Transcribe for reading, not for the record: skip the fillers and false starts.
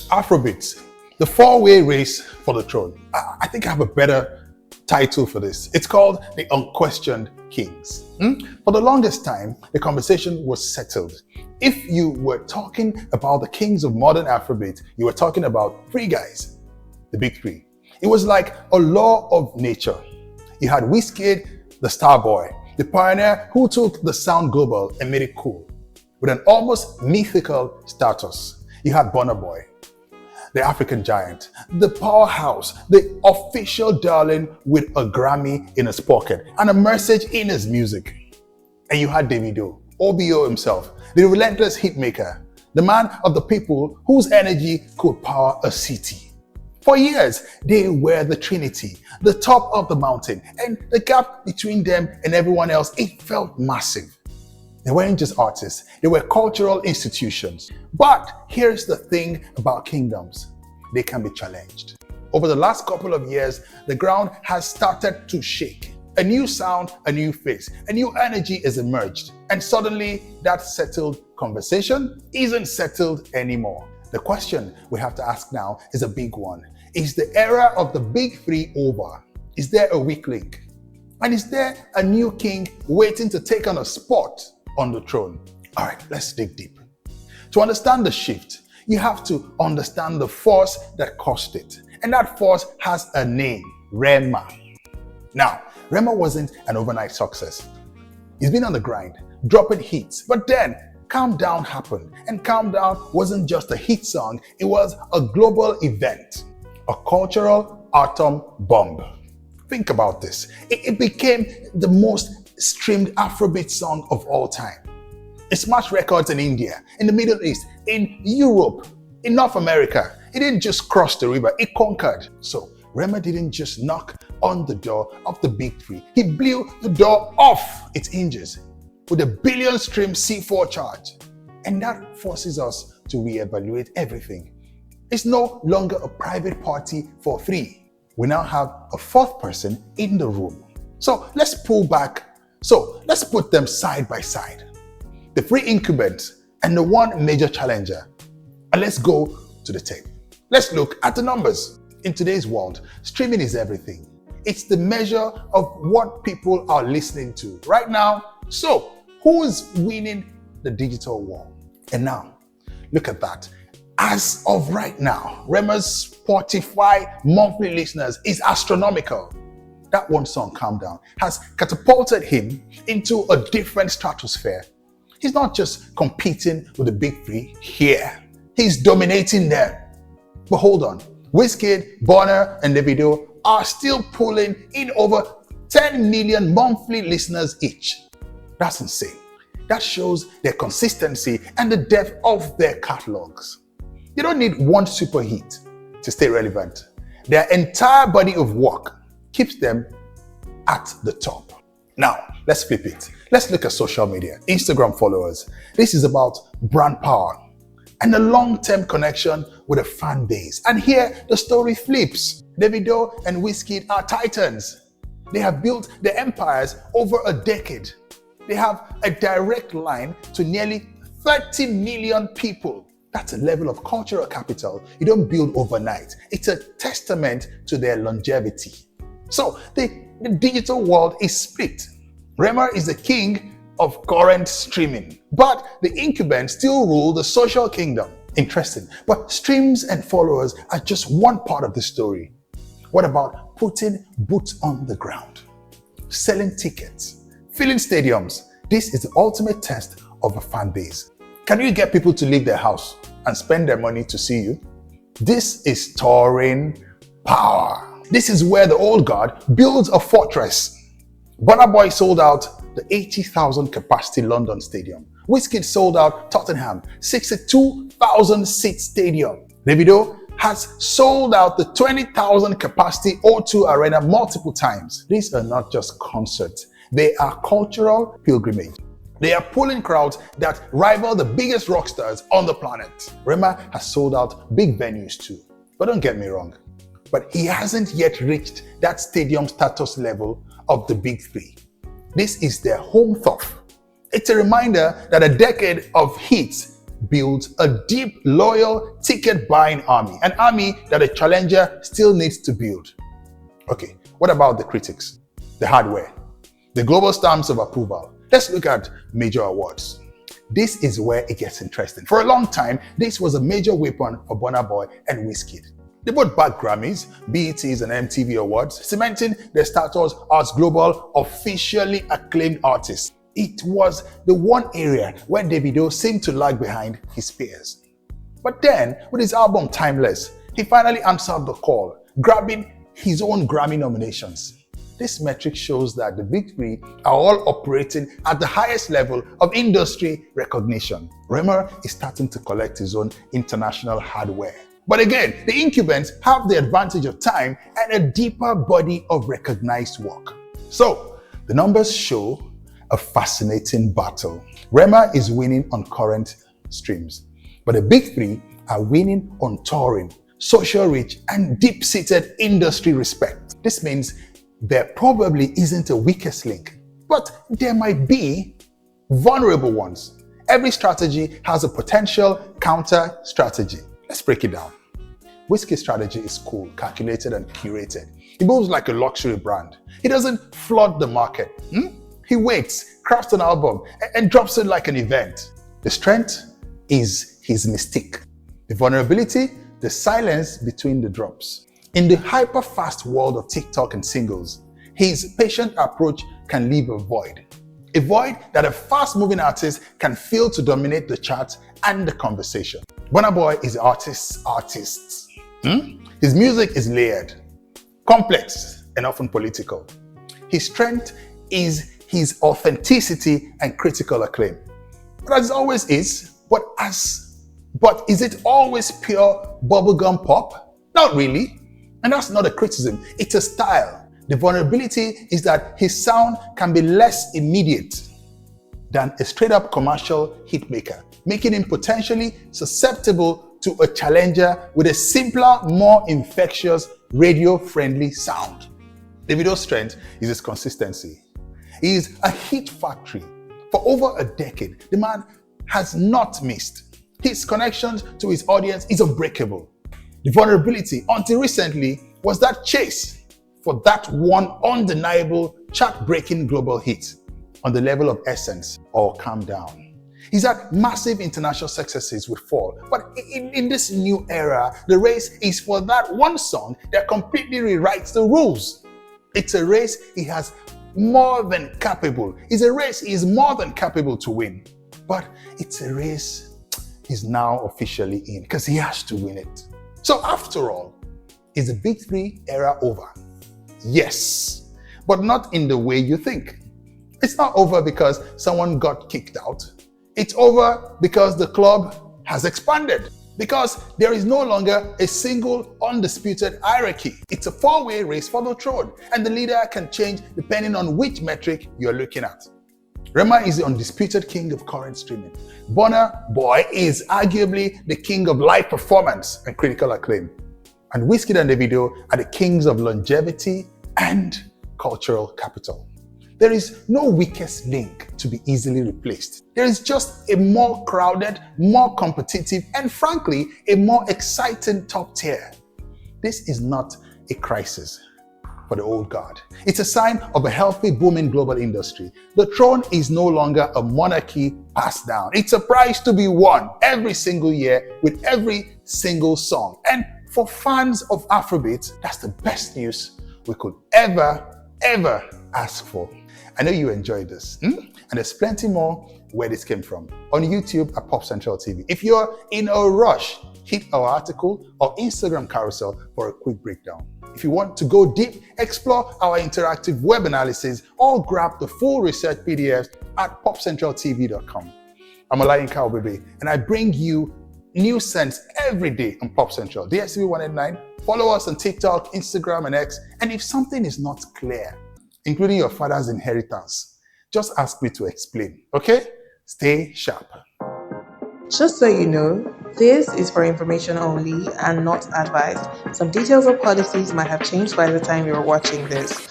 Afrobeats, the four-way race for the throne. I think I have a better title for this. It's called The Unquestioned Kings. For the longest time, the conversation was settled. If you were talking about the kings of modern Afrobeat, you were talking about three guys, the Big Three. It was like a law of nature. You had Wizkid, the star boy, the pioneer who took the sound global and made it cool, with an almost mythical status. You had Burna Boy, the African giant, the powerhouse, the official darling with a Grammy in his pocket and a message in his music. And you had Davido, OBO himself, the relentless hitmaker, the man of the people whose energy could power a city. For years, they were the trinity, the top of the mountain, and the gap between them and everyone else, it felt massive. They weren't just artists, they were cultural institutions. But here's the thing about kingdoms, they can be challenged. Over the last couple of years, the ground has started to shake. A new sound, a new face, a new energy has emerged. And suddenly, that settled conversation isn't settled anymore. The question we have to ask now is a big one. Is the era of the Big Three over? Is there a weak link? And is there a new king waiting to take on a spot on the throne? All right, let's dig deep. To understand the shift, you have to understand the force that caused it. And that force has a name, Rema. Now, Rema wasn't an overnight success. He's been on the grind, dropping hits, but then Calm Down happened. And Calm Down wasn't just a hit song, it was a global event, a cultural atom bomb. Think about this. It became the most streamed Afrobeat song of all time. It smashed records in India, in the Middle East, in Europe, in North America. It didn't just cross the river, it conquered. So Rema didn't just knock on the door of the Big Three. He blew the door off its hinges with a billion-stream C4 charge. And that forces us to reevaluate everything. It's no longer a private party for three. We now have a fourth person in the room. So let's pull back. So let's put them side by side. The three incumbents and the one major challenger. And let's go to the tape. Let's look at the numbers. In today's world, streaming is everything. It's the measure of what people are listening to right now. So who's winning the digital war? And now, look at that. As of right now, Rema's Spotify monthly listeners is astronomical. That one song, Calm Down, has catapulted him into a different stratosphere. He's not just competing with the Big Three here. He's dominating them. But hold on, Wizkid, Burna, and Davido are still pulling in over 10 million monthly listeners each. That's insane. That shows their consistency and the depth of their catalogs. You don't need one super hit to stay relevant. Their entire body of work keeps them at the top. Now, let's flip it. Let's look at social media, Instagram followers. This is about brand power and a long-term connection with a fan base. And here, the story flips. Davido and Wizkid are titans. They have built their empires over a decade. They have a direct line to nearly 30 million people. That's a level of cultural capital you don't build overnight. It's a testament to their longevity. So the digital world is split. Rema is the king of current streaming, but the incumbents still rule the social kingdom. Interesting, but streams and followers are just one part of the story. What about putting boots on the ground? Selling tickets, filling stadiums. This is the ultimate test of a fan base. Can you get people to leave their house and spend their money to see you? This is touring power. This is where the old guard builds a fortress. Burna Boy sold out the 80,000 capacity London Stadium. Wizkid sold out Tottenham 62,000 seat stadium. Davido has sold out the 20,000 capacity O2 Arena multiple times. These are not just concerts. They are cultural pilgrimage. They are pulling crowds that rival the biggest rock stars on the planet. Rema has sold out big venues too. But don't get me wrong, but he hasn't yet reached that stadium status level of the Big Three. This is their home turf. It's a reminder that a decade of hits builds a deep, loyal, ticket-buying army, an army that a challenger still needs to build. Okay, what about the critics? The hardware, the global stamps of approval. Let's look at major awards. This is where it gets interesting. For a long time, this was a major weapon for Burna Boy and Wizkid. They both bagged Grammys, BETs, and MTV awards, cementing their status as global, officially acclaimed artists. It was the one area where Davido seemed to lag behind his peers. But then, with his album Timeless, he finally answered the call, grabbing his own Grammy nominations. This metric shows that the Big Three are all operating at the highest level of industry recognition. Rema is starting to collect his own international hardware. But again, the incumbents have the advantage of time and a deeper body of recognized work. So, the numbers show a fascinating battle. Rema is winning on current streams, but the Big Three are winning on touring, social reach, and deep-seated industry respect. This means there probably isn't a weakest link, but there might be vulnerable ones. Every strategy has a potential counter strategy. Let's break it down. Wizkid's strategy is cool, calculated, and curated. He moves like a luxury brand. He doesn't flood the market. He waits, crafts an album, and drops it like an event. The strength is his mystique. The vulnerability, the silence between the drops. In the hyper-fast world of TikTok and singles, his patient approach can leave a void that a fast-moving artist can fill to dominate the charts and the conversation. Burna Boy is the artist's artist. His music is layered, complex, and often political. His strength is his authenticity and critical acclaim. But as always is, but is it always pure bubblegum pop? Not really. And that's not a criticism, it's a style. The vulnerability is that his sound can be less immediate than a straight-up commercial hitmaker, making him potentially susceptible to a challenger with a simpler, more infectious, radio-friendly sound. Davido's strength is his consistency. He is a hit factory. For over a decade, the man has not missed. His connections to his audience is unbreakable. The vulnerability, until recently, was that chase for that one undeniable, chart-breaking global hit on the level of Essence or Calm Down. He's had massive international successes with Fall, but in this new era, the race is for that one song that completely rewrites the rules. It's a race he has more than capable. It's a race he is more than capable to win. But it's a race he's now officially in because he has to win it. So after all, is the Big Three era over? Yes, but not in the way you think. It's not over because someone got kicked out. It's over because the club has expanded. Because there is no longer a single undisputed hierarchy. It's a four-way race for the throne, and the leader can change depending on which metric you're looking at. Rema is the undisputed king of current streaming. Burna Boy is arguably the king of live performance and critical acclaim. And Wizkid and Davido are the kings of longevity and cultural capital. There is no weakest link to be easily replaced. There is just a more crowded, more competitive, and frankly, a more exciting top tier. This is not a crisis for the old guard. It's a sign of a healthy, booming global industry. The throne is no longer a monarchy passed down. It's a prize to be won every single year with every single song. And for fans of Afrobeats, that's the best news we could ever ask for. I know you enjoyed this, and there's plenty more where this came from on YouTube at Popcentral TV. If you're in a rush, hit our article or Instagram carousel for a quick breakdown. If you want to go deep, explore our interactive web analysis or grab the full research PDFs at popcentraltv.com. I'm Olayinka Obebe, and I bring you Newsense every day on Popcentral. DSTV 189. Follow us on TikTok, Instagram, and X. And if something is not clear, including your father's inheritance, just ask me to explain, okay? Stay sharp. Just so you know, this is for information only and not advice. Some details or policies might have changed by the time you're watching this.